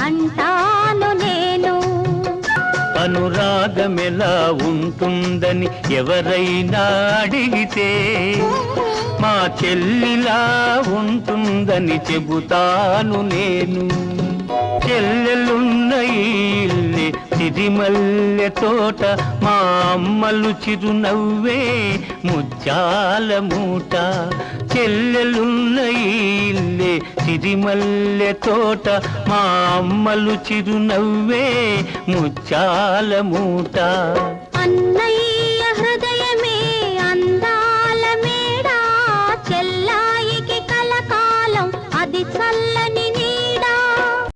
అంటాను నేను. అనురాగమెలా ఉంటుందని ఎవరైనా అడిగితే మా చెల్లిలా ఉంటుందని చెబుతాను నేను. చెల్లెలున్న ఇల్లే సిరిమల్లె తోట, మా అమ్మలు చిరునవ్వే ముత్యాల మూట. చెల్లెలున్న ఇల్లే సిరిమల్లె తోట, మా అమ్మలు చిరునవ్వే ముత్యాల మూట. అన్నయ్య